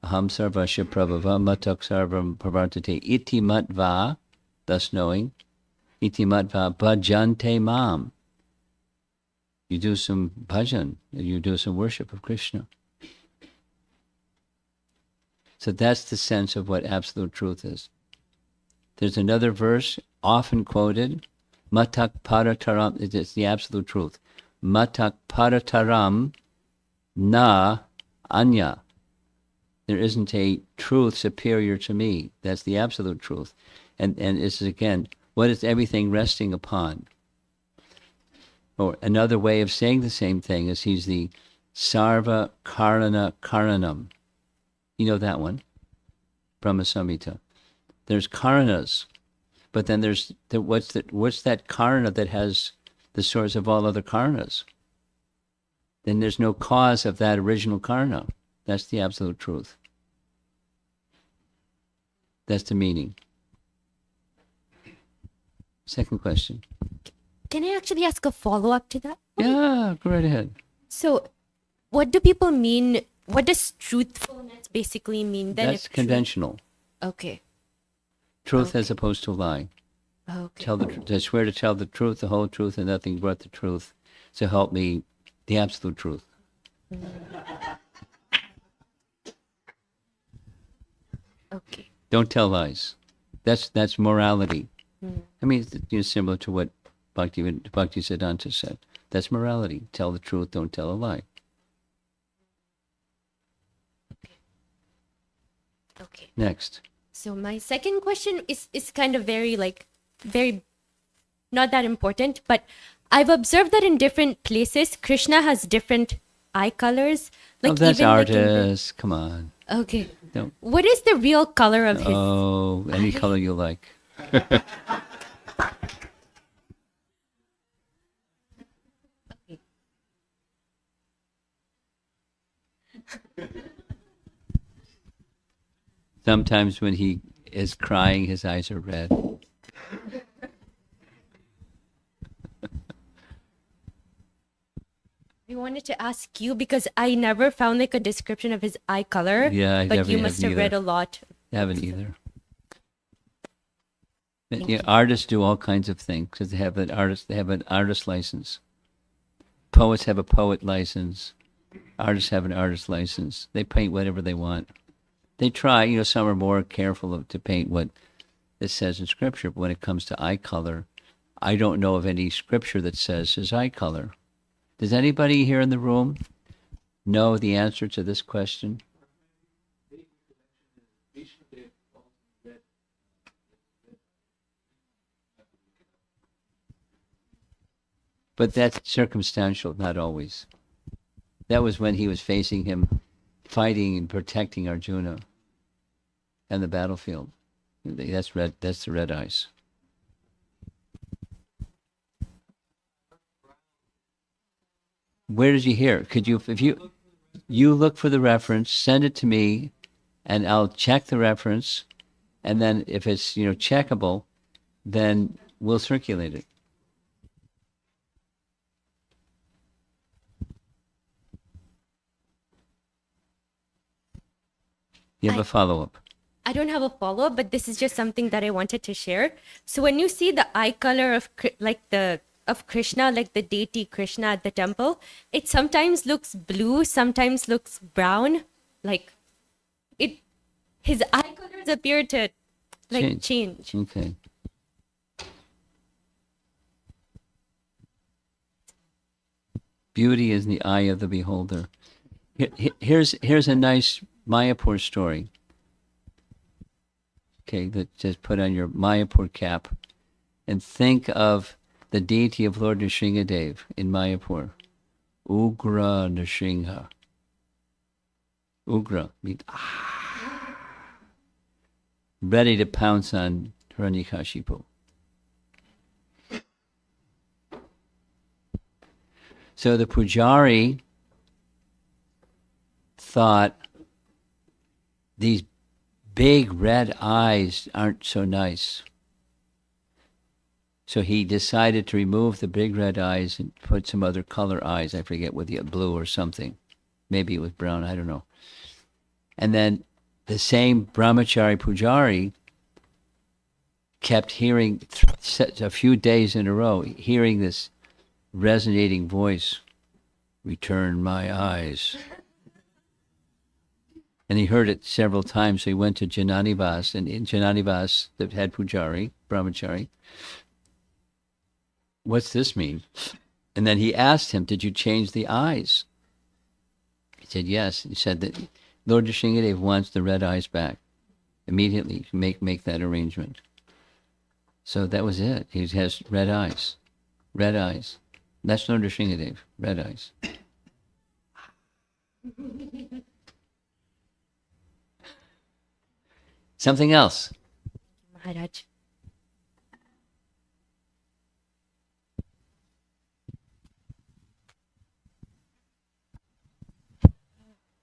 Aham sarvasya prabhava matak sarvam pravartate iti matva, thus knowing, iti matva bhajante mam. You do some bhajan, you do some worship of Krishna. So that's the sense of what absolute truth is. There's another verse often quoted, matak parataram, it's the absolute truth. Matak parataram na anya. There isn't a truth superior to me. That's the absolute truth. And this is again, what is everything resting upon? Or another way of saying the same thing is he's the sarva karana karanam. You know that one? Brahma Samhita. There's karanas, but then there's what's that karana that has the source of all other karanas? Then there's no cause of that original karana. That's the absolute truth. That's the meaning. Second question. Can I actually ask a follow-up to that? Yeah, go right ahead. So, what do people mean? What does truthfulness basically mean? Then That's conventional. Okay. Truth Okay. as opposed to lie. Okay. Tell the truth. I swear to tell the truth, the whole truth, and nothing but the truth. So help me, the absolute truth. Okay. Don't tell lies. That's morality. I mean, it's similar to what Bhaktisiddhanta said. That's morality. Tell the truth, don't tell a lie. Okay. Next. So my second question is kind of very not that important, but I've observed that in different places, Krishna has different eye colors. Oh, that's even like in the- artist. Come on. Okay. Don't. What is the real color of his? Oh, any color you like. Sometimes when he is crying, his eyes are red. I wanted to ask you because I never found like a description of his eye color. Yeah, I but never you have must have either. read a lot. I haven't either. But, yeah, artists do all kinds of things because they have an artist license. Poets have a poet license. Artists have an artist license. They paint whatever they want. They try, some are more careful to paint what it says in scripture, but when it comes to eye color, I don't know of any scripture that says his eye color. Does anybody here in the room know the answer to this question? But that's circumstantial, not always. That was when he was facing him, fighting and protecting Arjuna and the battlefield. That's red. That's the red eyes. Where did you hear? Could you, if you look for the reference, send it to me, and I'll check the reference, and then if it's checkable, then we'll circulate it. You have a follow-up. I don't have a follow-up, but this is just something that I wanted to share. So when you see the eye color of of Krishna, like the deity Krishna at the temple, it sometimes looks blue, sometimes looks brown. Like his eye colors appear to change. Okay. Beauty is in the eye of the beholder. Here's a nice Mayapur story. Okay, that just put on your Mayapur cap and think of the deity of Lord Nrsingadev in Mayapur. Ugra Nrsinga. Ugra means ready to pounce on Hiranyakashipu. So the pujari thought these big red eyes aren't so nice. So he decided to remove the big red eyes and put some other color eyes. I forget whether blue or something. Maybe it was brown, I don't know. And then the same brahmachari pujari kept hearing, a few days in a row, hearing this resonating voice, return my eyes. And he heard it several times, so he went to Jananivas, and in Jananivas, the head pujari, brahmachari, what's this mean? And then he asked him, did you change the eyes? He said, yes. He said that Lord Nrsingadev wants the red eyes back. Immediately, make that arrangement. So that was it. He has red eyes. Red eyes. That's Lord Nrsingadev. Red eyes. Something else. Maharaj.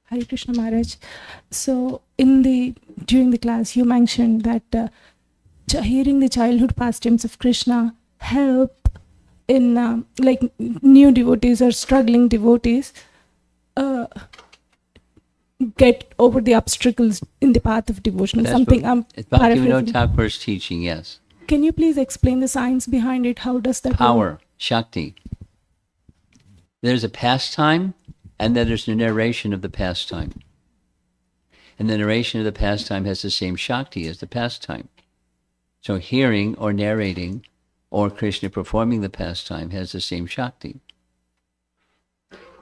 Hare Krishna Maharaj. So during the class you mentioned that hearing the childhood pastimes of Krishna help in like new devotees or struggling devotees get over the obstacles in the path of devotion. That's Something what, I'm Bhaktivinoda paraphrasing. Thakur's teaching, yes. Can you please explain the science behind it? How does that Power, work? Shakti. There's a pastime, and then there's a narration of the pastime. And the narration of the pastime has the same Shakti as the pastime. So hearing or narrating or Krishna performing the pastime has the same Shakti.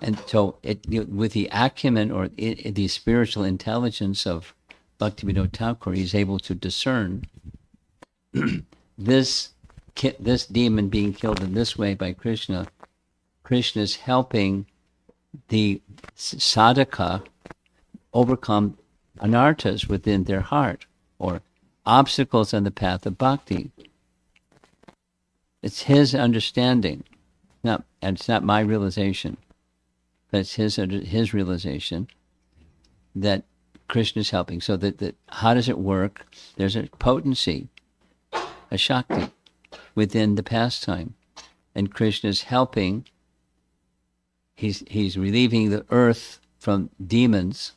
And so with the acumen or the spiritual intelligence of Bhaktivinoda Thakur, he's able to discern this demon being killed in this way by Krishna. Krishna's helping the sadhaka overcome anarthas within their heart or obstacles on the path of bhakti. It's his understanding, and it's not my realization, but it's his realization that Krishna is helping. So that how does it work? There's a potency, a Shakti within the pastime, and Krishna is helping. He's relieving the earth from demons.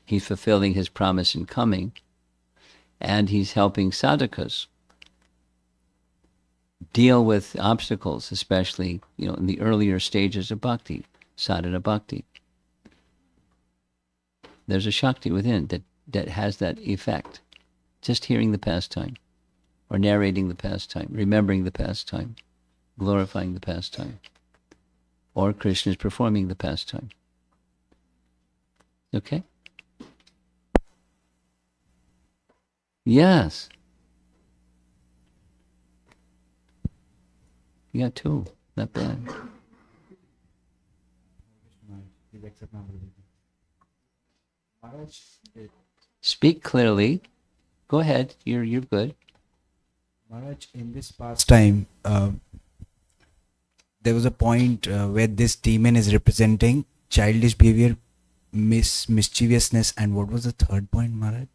He's fulfilling his promise in coming, and he's helping sadhakas deal with obstacles, especially in the earlier stages of bhakti, sadhana bhakti. There's a Shakti within that has that effect. Just hearing the pastime, or narrating the pastime, remembering the pastime, glorifying the pastime, or Krishna is performing the pastime. Okay? Yes. You got two. Not bad. Speak clearly. Go ahead. You're good. Maharaj, in this pastime, there was a point where this demon is representing childish behavior, mischievousness, and what was the third point, Maharaj?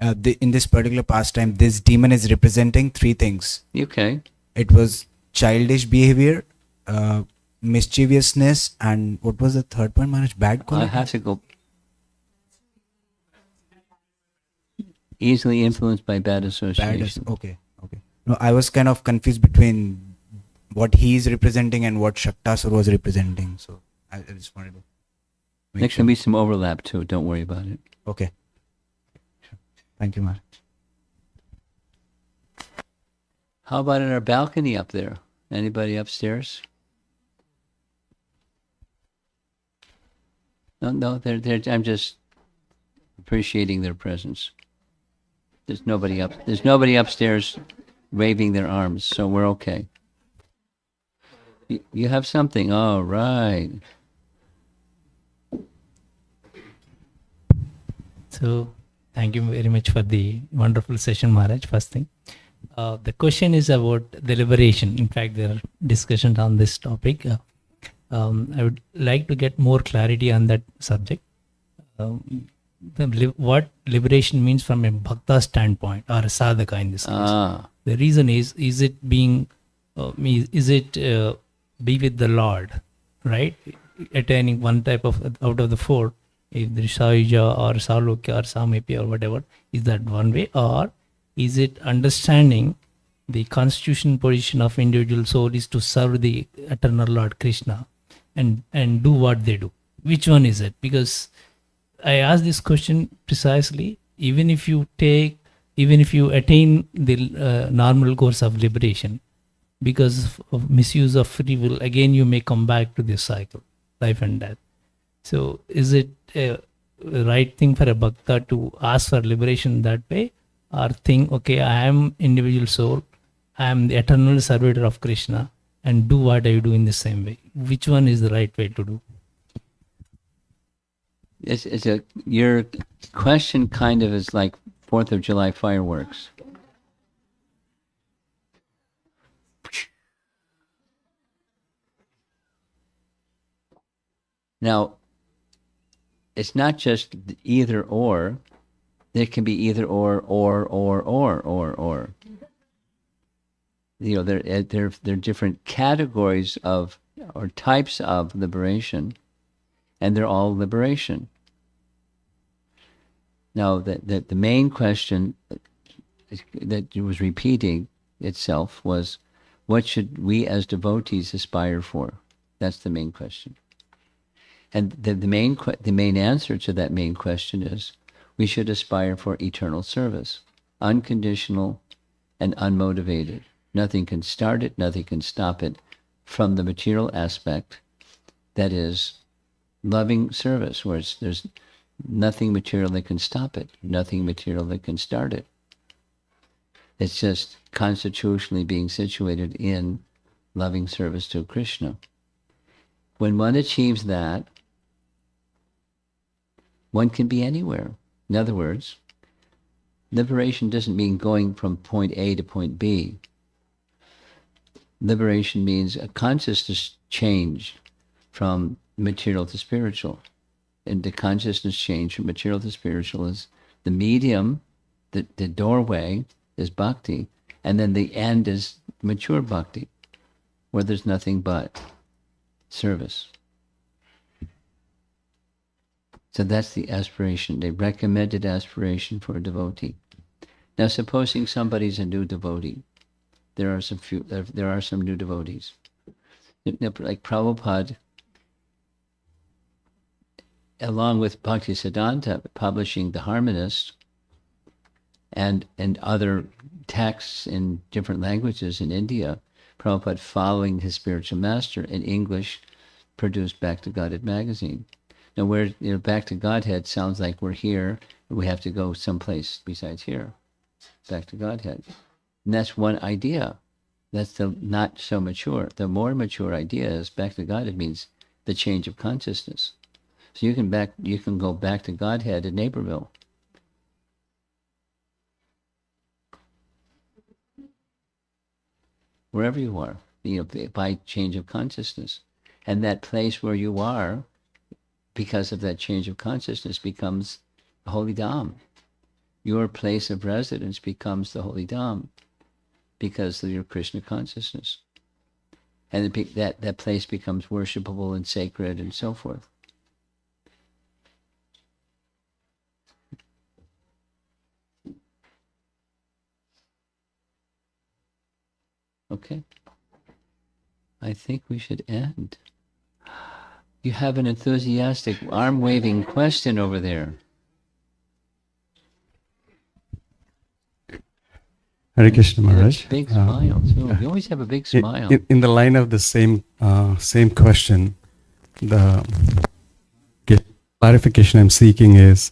In this particular pastime, this demon is representing three things. Okay. It was childish behavior, mischievousness, and what was the third point, Maharaj? Bad I quality? have to go. Easily influenced by bad association. Okay. No, I was kind of confused between what he is representing and what Shaktasur was representing. So I just wanted to make There sure. can be some overlap too. Don't worry about it. Okay. Sure. Thank you, Maharaj. How about in our balcony up there? Anybody upstairs? No. They're. I'm just appreciating their presence. There's nobody upstairs waving their arms, so we're okay. You have something. All right. So, thank you very much for the wonderful session, Maharaj. First thing, the question is about the liberation. In fact, there are discussions on this topic. I would like to get more clarity on that subject. What liberation means from a bhakta standpoint or a sadhaka in this case. The reason is it being, is it be with the Lord, right? Attaining one type of, out of the four, if there is Sahaja or Salokya or Samipya or whatever, is that one way? Or is it understanding the constitutional position of individual soul is to serve the eternal Lord Krishna and do what they do? Which one is it? Because I ask this question precisely, even if you attain the normal course of liberation, because of misuse of free will, again you may come back to this cycle, life and death. So is it a right thing for a bhakta to ask for liberation that way, or think, okay, I am individual soul, I am the eternal servitor of Krishna, and do what I do in the same way? Which one is the right way to do? Your question kind of is like 4th of July fireworks. Now, it's not just either or. There can be either or. You know, there are different categories of or types of liberation, and they're all liberation. Now, the main question that was repeating itself was, what should we as devotees aspire for? That's the main question. And the main answer to that main question is, we should aspire for eternal service, unconditional and unmotivated. Nothing can start it, nothing can stop it, from the material aspect, that is loving service, where there's nothing material that can stop it, nothing material that can start it. It's just constitutionally being situated in loving service to Krishna. When one achieves that, one can be anywhere. In other words, liberation doesn't mean going from point A to point B. Liberation means a consciousness change from material to spiritual. And the consciousness change from material to spiritual is the medium, the doorway is bhakti, and then the end is mature bhakti, where there's nothing but service. So that's the aspiration, the recommended aspiration for a devotee. Now, supposing somebody's a new devotee, there are some new devotees. Like Prabhupada, along with Bhaktisiddhanta publishing The Harmonist and other texts in different languages in India, Prabhupada following his spiritual master in English, produced Back to Godhead magazine. Now, Back to Godhead sounds like we're here, and we have to go someplace besides here. Back to Godhead. And that's one idea. That's the not so mature. The more mature idea is Back to Godhead means the change of consciousness. So you can go back to Godhead in Naperville. Wherever you are, by change of consciousness. And that place where you are, because of that change of consciousness, becomes the Holy Dham. Your place of residence becomes the Holy Dham because of your Krishna consciousness. And that place becomes worshipable and sacred and so forth. Okay. I think we should end. You have an enthusiastic, arm-waving question over there. Hare Krishna Maharaj. Big smile too. You always have a big smile. In the line of the same question, the clarification I'm seeking is,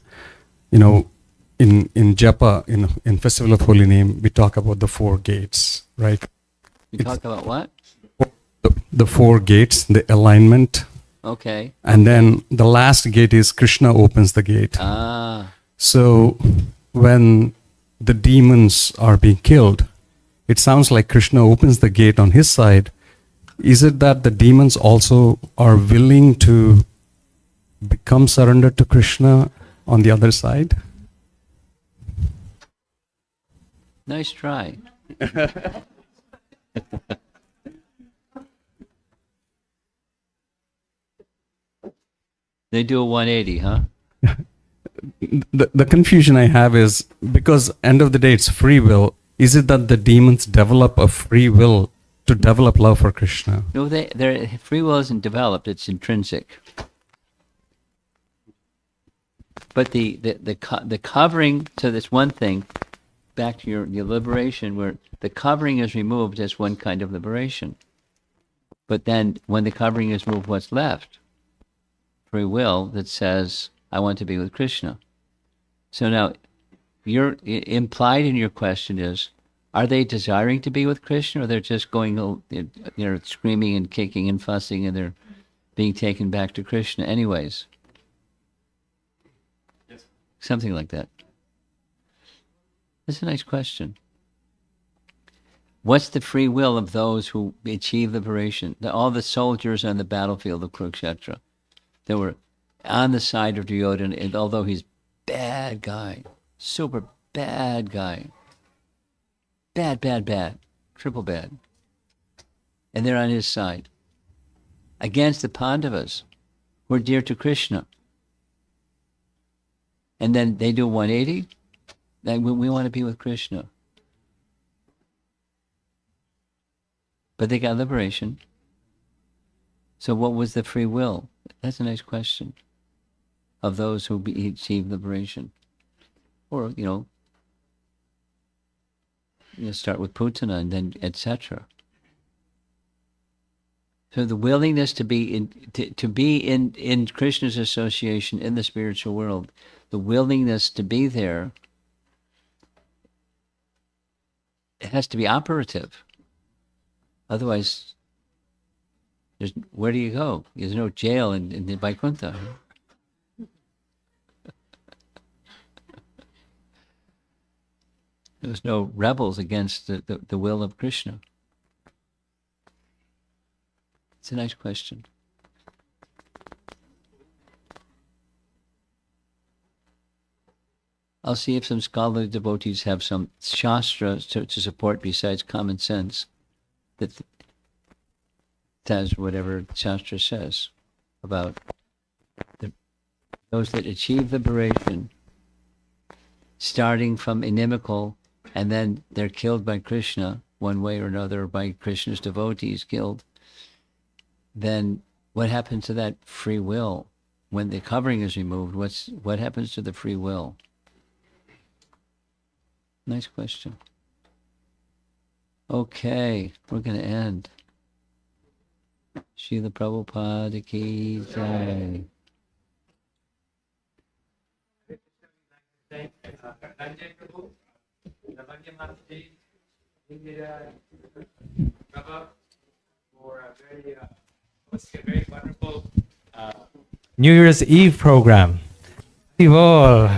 in Japa, in Festival of Holy Name, we talk about the 4 gates, right? You talk about what? The 4 gates, the alignment. Okay. And then the last gate is Krishna opens the gate. So when the demons are being killed, it sounds like Krishna opens the gate on his side. Is it that the demons also are willing to become surrendered to Krishna on the other side? Nice try. They do a 180, huh? The confusion I have is, because end of the day it's free will, is it that the demons develop a free will to develop love for Krishna? No, their free will isn't developed, it's intrinsic. But the covering, so that's one thing, back to your liberation, where the covering is removed as one kind of liberation. But then when the covering is removed, what's left? Free will that says, I want to be with Krishna. So now, you're implied in your question is, are they desiring to be with Krishna, or they're just going, they're screaming and kicking and fussing, and they're being taken back to Krishna anyways? Yes. Something like that. That's a nice question. What's the free will of those who achieve liberation? All the soldiers on the battlefield of Kurukshetra, they were on the side of Duryodhana, and although he's bad guy, super bad guy, bad, triple bad, and they're on his side against the Pandavas, who are dear to Krishna. And then they do 180. Then we want to be with Krishna, but they got liberation. So what was the free will? That's a nice question. Of those who achieve liberation, or start with Putana and then etc. So the willingness to be in Krishna's association in the spiritual world, the willingness to be there, it has to be operative. Otherwise, where do you go? There's no jail in Vaikuntha. There's no rebels against the will of Krishna. It's a nice question. I'll see if some scholarly devotees have some shastra to support besides common sense that says whatever shastra says about those that achieve liberation, starting from inimical, and then they're killed by Krishna one way or another, by Krishna's devotees killed. Then what happens to that free will when the covering is removed? What happens to the free will? Nice question. Okay, we're going to end. Srila Prabhupada ki jai. Very wonderful New Year's Eve program. Evil.